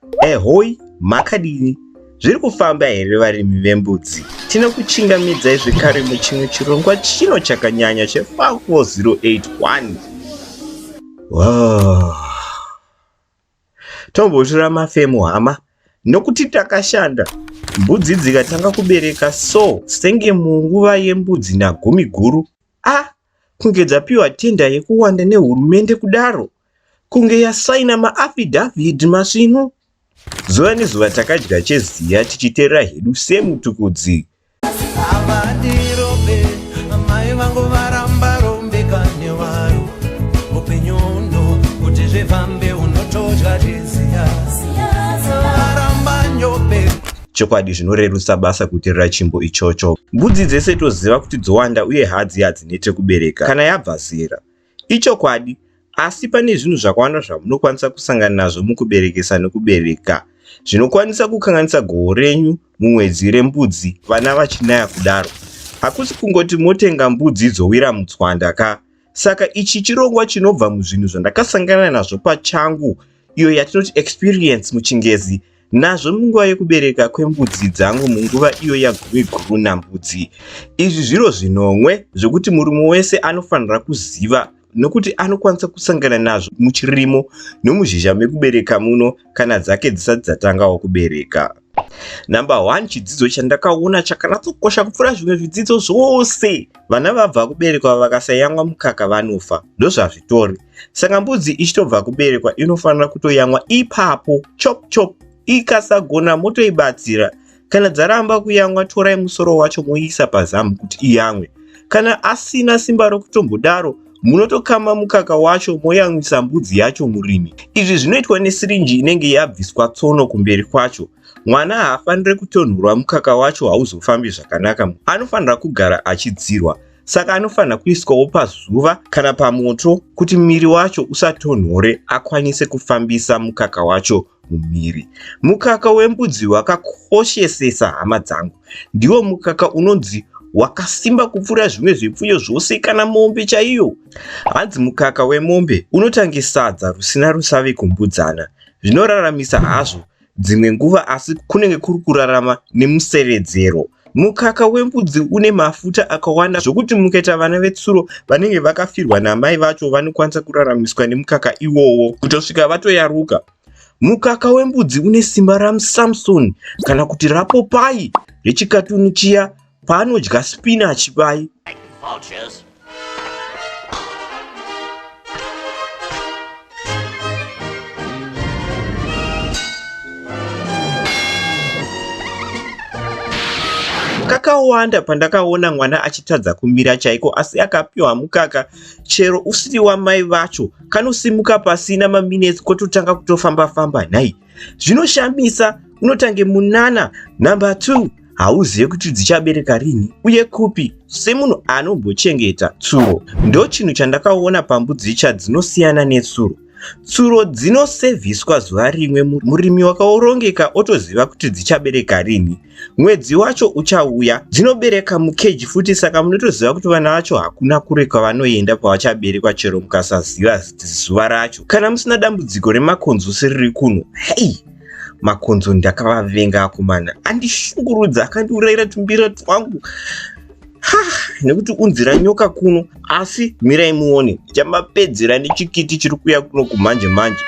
Ehoi, makadini. Zviri kufamba here varimi vembudzi? Tinokuchingamidzai zvekare muchimwe chirongwa chino chakanyanya che5081. Tombotora mafemo hama, nokuti takashanda. Mbudzi dzikatanga kubereka senge munguva yembudzi nagumi guru. Kunge dzapiwa tenda yekuwanda nehurumende kudaro. Kunge yasaina maafidhavhidi masvino. Zuva nezuva takadya cheziya tichiteera hedu semutukudzi. Mai vangu varamba rombeka nevaro upenyu uno kuti zvefambe unotodya cheziya varamba nyope. Chokwadi zvinorerusa basa kuteerera chimbo ichocho. Mbudzi dzese toziva kuti dzowanda uye hadzi hadzinete kubereka kana yabva zera. Ichokwadi, asi pane zvinhu zvakawanda zvamunokwanisa kusangana nazvo mukuberekesa nekubereka. Zvinokwanisa kukanganisa goho renyu mumwedzi rembudzi vana vachinaya kudaro. Hakusi kungoti motenga mbudzi dzowira mutswanda ka. Saka ichi chirongwa chinobva muzvinhu zvandakasangana nazvo pachangu, iyo yatinoti experience muchingezi, nazvo munguva yekubereka kwembudzi dzangu munguva iyo yagumi guru nambudzi. Izvi zviro zvinomwe zvokuti murume wese anofanira kuziva, nokuti anokwanisa kusangana nazvo muchirimo nomuzhizha mekubereka muno kana dzake dzisati dzatangawo kubereka. Number 1, chidzidzo chandakaona chakanatsokosha kupfuura zvimwe zvidzidzo zvose. Vana vabva kuberekwa vakasayamwa mukaka vanofa. Ndozvazvitori. Saka mbudzi ichitobva kuberekwa inofanira kutoyamwa ipapo chop chop. Ikasagona motoibatsira. Kana dzaramba kuyamwa, torai musoro wacho moisa pazamu kuti iyamwe. Kana asina simba rokutombodaro, munotokama mukaka wacho moyamwisa mbudzi yacho murimi. Izvi zvinoitwa nesirinji inenge yabviswa tsono kumberi kwacho. Mwana haafaniri kutonhorwa mukaka wacho hauzofambi zvakanaka. Anofanira kugara achidzirwa. Saka anofanira kuiswawo pazuva kana pamoto kuti miri wacho usatonhore akwanise kufambisa mukaka wacho mumiri. Mukaka wembudzi wakakoshesesa hama dzangu. Ndiwo mukaka unonzi wakasimba kupfuura zvimwe zvipfuyo zvose kana mombe chaiyo. Hanzi mukaka wemombe unotange sadza rusina rusave kumbudzana. Zvinoraramisa hazvo dzimwe nguva, asi kunenge kuri kurarama nemuseredzero. Mukaka wembudzi une mafuta akawanda zvokuti mukaita vana vetsuro vanenge vakafirwa namai vacho vanokwanisa kuraramiswa nemukaka iwowo kutosvika vatoyaruka. Mukaka wembudzi une simba raMsamson kana kuti raPopai rechikatuni chiya paanodya spinach pai. Kakawanda pandakaona mwana achitadza kumira chaiko, asi akapiwa mukaka chero usiri wamai vacho, kanosimuka pasina maminutes kototanga kutofamba-famba. Nhai, zvinoshambisa. Unotange munana. Number 2, hauzive kuti dzichabereka rini uye kupi. Semunhu anombochengeta tsuro, ndo chinhu chandakaona pambudzi chadzinosiyana netsuro. Tsuro dzinosevhiswa zuva rimwe. Murimi wakaurongeka otoziva kuti dzichabereka rini, mwedzi wacho uchauya. Dzinobereka mukeji futi, saka munotoziva kuti vana vacho hakuna kure kwavanoenda pavachaberekwa chero mukasaziva zuva racho. Kana musina dambudziko remakonzo seriri kuno, hei, makonzo ndakavavenga akomana. Andishungurudza, akandiurayira tumbira twangu. Nekuti unzira nyoka kuno, asi mirai muone chamapedzera nechikiti chiri kuya kuno kumanje manje.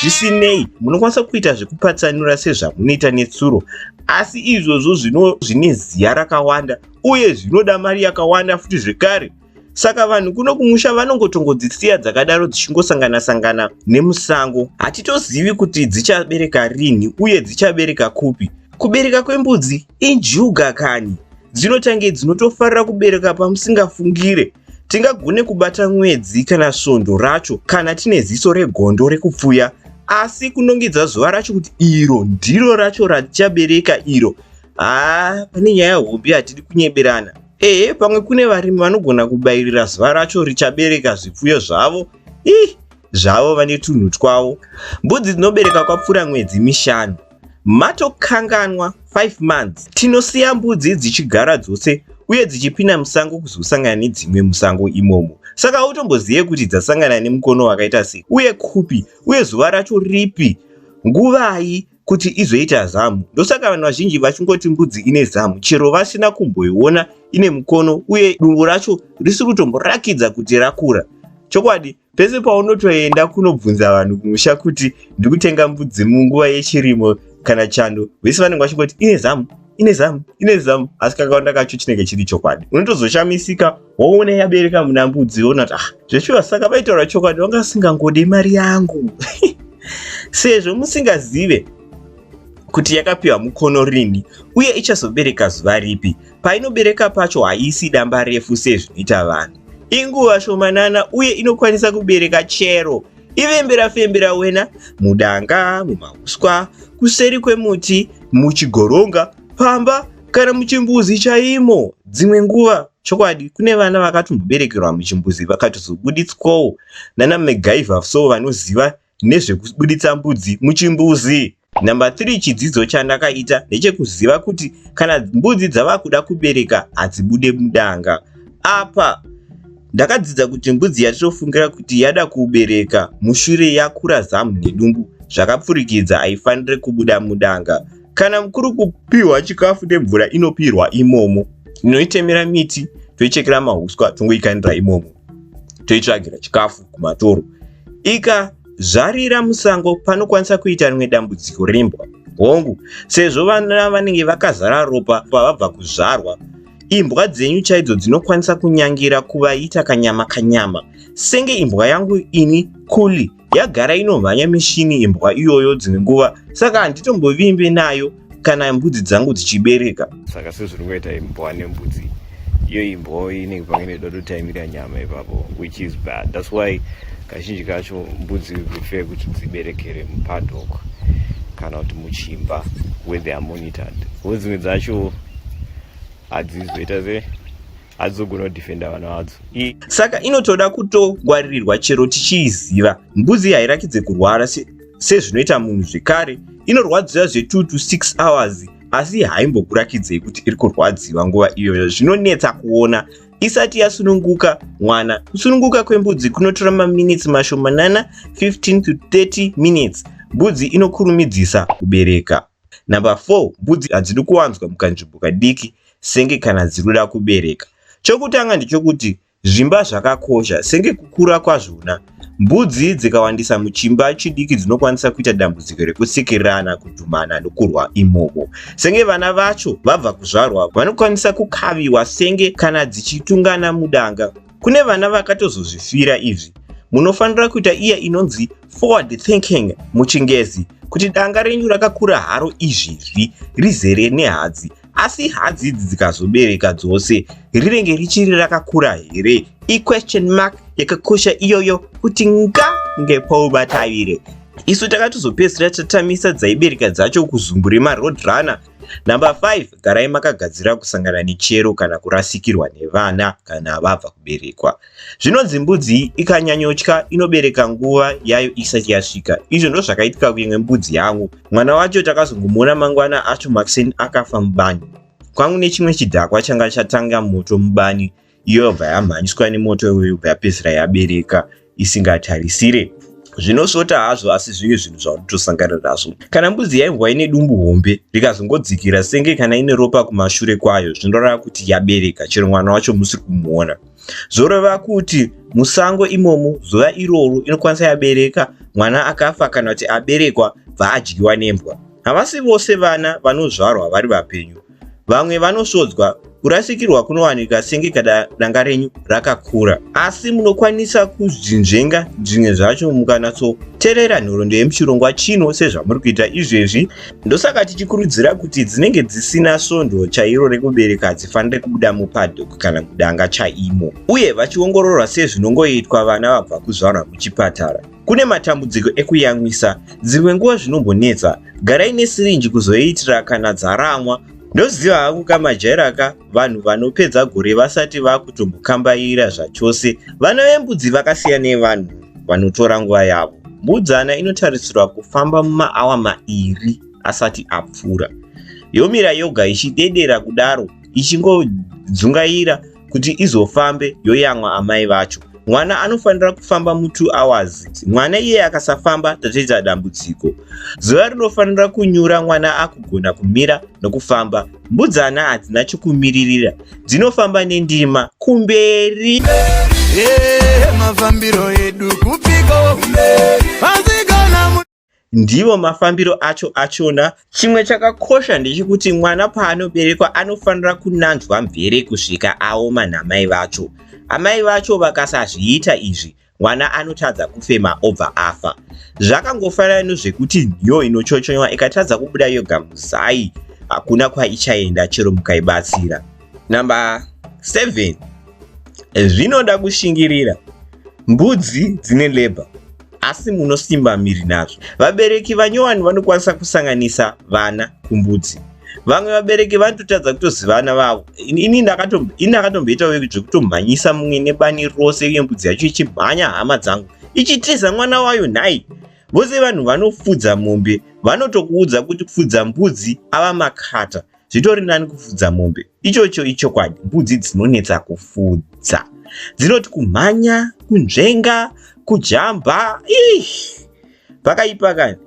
Zvisinei, munokwanisa kuita zvekupatsanura sezvamunoita netsuro, asi izvozvo zvine ziya rakawanda uye zvinoda mari yakawanda futi zvekare. Saka vanhu kuno kumusha vanongotongodzisiya dzakadaro dzichingosangana-sangana nemusango. Hatitozivi kuti dzichabereka rini uye dzichabereka kupi. Kubereka kwembudzi injuga kani. Dzinotange dzinotofarira kubereka pamusingafungire. Tingagone kubata mwedzi kana svondo racho kana tine ziso regondo rekupfuya, asi kunongedza zuva racho kuti iro ndiro racho ratichabereka iro. Pane nyaya hombi hatidi kunyeberana. Pamwe kune varimi vanogona kubayirira zuva racho richabereka zvipfuyo zvavo. Zvavo vane tunhu twavo. Mbudzi dzinobereka kwapfuura mwedzi 5. Matokanganwa 5 months. Tinosiya mbudzi dzichigara dzose uye dzichipinda musango kuzosangana nedzimwe musango imomo. Saka utombozive kuti dzasangana nemukono wakaita sei uye kupi uye zuva racho ripi. nguvai kuti izoita zamu. Ndosaka vanhu vazhinji vachingoti mbudzi ine zamu chero vasina kumboiona ine mukono uye dumbu racho risiri kutomborakidza kuti rakura. Chokwadi pese paunotoenda kunobvunza vanhu kumusha kuti ndikutenga mbudzi munguva yechirimo kana chando, vese vanenge vachingoti ine zamu, ine zamu, ine zamu, asi kakawanda kacho chinenge chiri chokwadi. Unotozoshamisika waona yabereka muna mbudzi wona kuti zveshuwa saka vaitaura chokwadi vanga singangode mari yangu. Sezvo musingazive kuti yakapiwa mukono rini uye ichazobereka zuva ripi, painobereka pacho haisi damba refu sezvinoita vanhu. Inguva shomanana uye inokwanisa kubereka chero ivembera-fembera wena mudanga, mumauswa, kuseri kwemuti, muchigoronga, pamba kana muchimbuzi chaimo. Dzimwe nguva chokwadi kune vana vakatomboberekerwa muchimbuzi vakatozobuditswawo nana MacGyver so vanoziva nezvekubuditsa mbudzi muchimbuzi. Namba 3 chidzidzo chandakaita ndechekuziva kuti kana mbudzi dzava kuda kubereka hadzibude mudanga. Apa ndakadzidza kuti mbudzi yatinofungira kuti yada kubereka mushure yakura zamu nedumbu zvakapfurikidza haifaniri kubuda mudanga. Kana mukuru kupiwa chikafu nemvura inopirwa imomo. Inoitemera miti, toichekera mahuswa, tongoikanira imomo, toitsvagira chikafu kumatoro. Ikazvarira musango panokwanisa kuita rimwe dambudziko rembwa. Hongu, sezvo vana vanenge vakazara ropa pavabva kuzvarwa, imbwa dzenyu chaidzo dzinokwanisa kunyangira kuvaita kanyama. Senge imbwa yangu ini Kuli yagara inomhanya mishini imbwa iyoyo dzimwe nguva, saka handitombovimbe nayo kana mbudzi dzangu dzichibereka. Saka sezviringoita imbwa nembudzi, iyo imbwa inenge pamwe dodotaimira nyama ipapo, which is bad. That's why kazhinji kacho mbudzi prefer kuti dziberekere mupaddock kana kuti muchimba where they are monitored. Dzimwe dzacho hadzizoita hadzogona kudhifenda vana vadzo. Saka inotoda kutongwaririrwa chero tichiiziva. Mbudzi hairakidze kurwara sezvinoita munhu zvekare. Inorwadziwa 2 to 6 hours asi haimbokurakidzei kuti iri kurwadziwa nguva iyoyo. Zvinonetsa kuona isati yasununguka mwana. Kusununguka kwembudzi kunotora maminitsi mashomanana 15 to 30 minutes. Mbudzi inokurumidzisa kubereka. Namba 4, mbudzi hadzidi kuwanzwa mukanzvimbo kadiki senge kana dzirikuda kubereka. Chokutanga ndechokuti zvimba zvakakosha senge kukura kwazvona. Mbudzi dzikawandisa muchimba chidiki dzinokwanisa kuita dambudziko rekusikirirana, kudhumana nokurwa imomo. Senge vana vacho vabva kuzvarwa vanokwanisa kukaviwa senge kana dzichitungana mudanga. Kune vana vakatozozvifira izvi. Munofanira kuita iya inonzi forward thinking muchingezi, kuti danga renyu rakakura haro izvizvi rizere nehadzi, asi hadzi idzi dzikazobereka dzose rinenge richiri rakakura here? I-question mark yakakosha iyoyo kuti ngepaubatavire. Isu takatozopedzisira tatamisa dzaibereka dzacho kuzumbure maroadrunner. Namba 5, garai makagadzira kusangana nechero kana kurasikirwa nevana kana vabva kuberekwa. Zvinonzi mbudzi ikanyanyotya inobereka nguva yayo isati yasvika. Izvo ndo zvakaitika kuimwe mbudzi yangu. Mwana wacho takazongomuona mangwana acho Maxine akafa mubani. Kwangu nechimwe chidhakwa changa chatanga moto mubani, iyo yobva yamhanyiswa nemoto yobva yapedzisira yabereka isingatarisire. Zvinosota hazvo asi zvimwe zvinhu zvaunotosangana nazvo. Kana mbudzi yaibva ine dumbu hombe rikazongodzikira senge kana ine ropa kumashure kwayo, zvinoreva kuti yabereka chero mwana wacho musiri kumuona. Zoreva kuti musango imomo zuva iroro inokwanisa yabereka, mwana akafa kana kuti aberekwa bva adyiwa nembwa. Havasi vose vana vanozvarwa vari vapenyu. Vamwe vanosvodzwa. Kurasikirwa kunowanika senge kada danga renyu rakakura, asi munokwanisa kuzvinzvenga zvimwe zvacho mukanatsoteerera nhoroondo yemuchirongwa chino sezvamuri kuita izvezvi. Ndosaka tichikurudzira kuti dzinenge dzisina svondo chairo rekubereka hadzifaniri kubuda mupaddock kana mudanga chaimo, uye vachiongororwa sezvinongoitwa vana vabva kuzvarwa muchipatara. Kune matambudziko ekuyamwisa, dzimwe nguva zvinombonetsa. Garai nesirinji kuzoitira kana dzaramwa. Ndoziva hangu kamajairo aka vanhu vanopedza gore vasati vakutombokambaira zvachose. Vana vembudzi vakasiyana nevanhu vanotora nguva yavo. Mbudzana inotarisirwa kufamba mumaawa 2 asati apfuura. Yomira yoga ichidedera kudaro, ichingodzungaira kuti izofambe yoyamwa amai vacho. mwana anofanira kufamba mu2 hours. Mwana iye akasafamba tatoita dambudziko. Zuva rinofanira kunyura mwana akugona kumira nokufamba. Mbudzana hadzina chokumiririra, dzinofamba nendima kumberi. Mafambiro edu kupiko mazigana ndivo mafambiro achona. Chimwe chakakosha ndechekuti mwana paanoberekwa anofanira kunanzva mvere kusvika aoma namai vacho. Amai vacho vakasazviita izvi, mwana anotadza kufema obva afa. Zvakangofanana nezvekuti nhiyo inochochonywa ikatadza kubuda yoga muzai, hakuna kwaichaenda chero mukaibatsira. Number 7. Zvinoda kushingirira. Mbudzi dzine lebha asi munosimba miri nazvo. Vabereki vanyowani vanokwanisa kusanganisa vana kumbudzi. Vamwe vabereki vanototadza kutoziva vana vavo. Ini ndakatomboitawo zvekutomhanyisa mumwe nebani rose uye mbudzi yacho ichimhanya hama dzangu ichitiza mwana wayo nhai. Vose vanhu vanofudza mombe vanotokuudza kuti kufudza mbudzi ava makata, zvitori nani kufudza mombe. Ichocho ichokwadi, mbudzi dzinonetsa kufudza. Dzinoti kumhanya, kunzvenga, kujamba, pakaipa kani.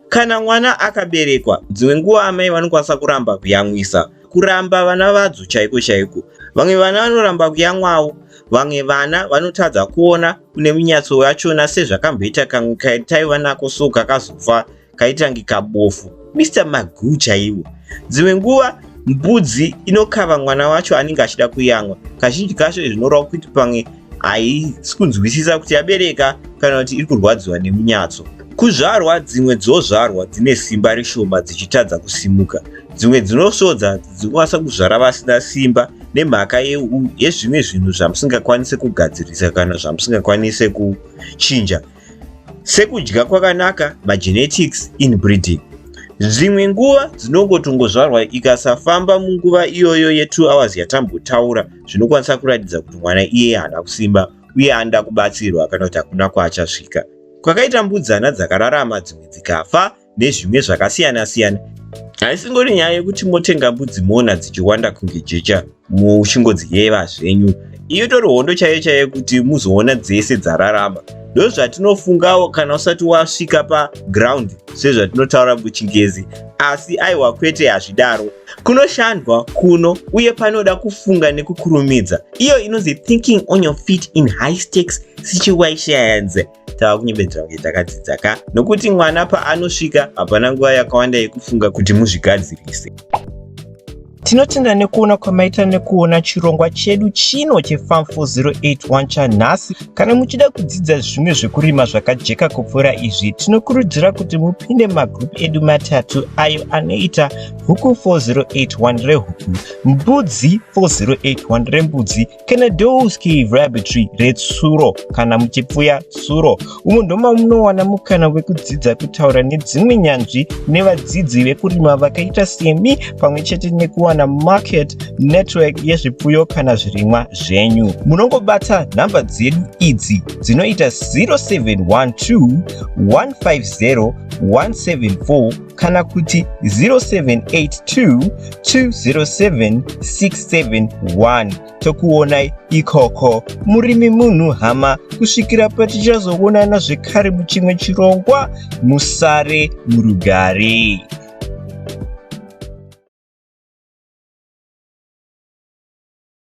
Kana mwana akaberekwa, dzimwe nguva amai vanokwanisa kuramba kuyamwisa, kuramba vana vadzo chaiko chaiko. Vamwe vana vanoramba kuyamwawo, vamwe vana vanotadza kuona kune minyatso yachona sezvakamboita kamwe kaitaiva nako so kakazofa kaitange kabofu. Mr. Magoo chaiwo. Dzimwe nguva mbudzi inokava mwana wacho anenge achida kuyamwa. Kazhinji kacho zvinoreva kuti pamwe haisi kunzwisisa kuti abereka kana kuti iri kurwadziwa nemunyatso. Kuzvarwa, dzimwe dzozvarwa dzine simba rishoma dzichitadza kusimuka. Dzimwe dzinosvodza dzinokwanisa kuzvara vasina simba nemhaka yezvimwe zvinhu zvamusingakwanise kugadzirisa kana zvamusingakwanise kuchinja, sekudya kwakanaka, magenetics, inbreeding. Zvimwe nguva dzinongotongozvarwa ikasafamba munguva iyoyo ye2 hours yatambotaura, zvinokwanisa kuratidza kuti mwana iye haana kusimba uye anoda kubatsirwa kana kuti hakuna kwaachasvika. Kwakaita mbudzana dzakararama, dzimwe dzikafa nezvimwe zvakasiyana siyana. Haisingori nyaya yekuti motenga mbudzi moona dzichiwanda kunge jecha muchingodziyeva zvenyu. Iyo tori hondo chaiyo chaiyo kuti muzoona dzese dzararama. Ndo zvatinofungawo kana usati wasvika paground sezvatinotaura muchingezi. Asi aiwa kwete hazvidaro. Kunoshandwa kuno uye panoda kufunga nekukurumidza. Iyo inonzi thinking on your feet in high stakes situations. Tava kunyebedzera kunge takadzidza ka. Nokuti mwana paanosvika hapana nguva yakawanda yekufunga kuti muzvigadzirise. Tinotenda nekuona kwamaita nekuona chirongwa chedu chino cheFarm 4081 chanhasi. Kana muchida kudzidza zvimwe zvekurima zvakajeka kupfuura izvi, tinokurudzira kuti mupinde magroup edu matatu ayo anoita Huku 4081 rehuku, Mbudzi 4081 rembudzi, kana Doe's Cave Rabbitry retsuro kana muchipfuya tsuro. Umu ndoma munowana mukana wekudzidza kutaura nedzimwe nyanzvi nevadzidzi vekurima vakaita semi, pamwe chete nekuwana market network yezvipfuyo kana zvirimwa zvenyu. Munongobata nhamba dzedu idzi dzinoita 0712 150 174 kana kuti 0782 207 671. Tokuonai ikoko, murimi munhu hama, kusvikira patichazoonana zvekare muchimwe chirongwa. Musare murugare.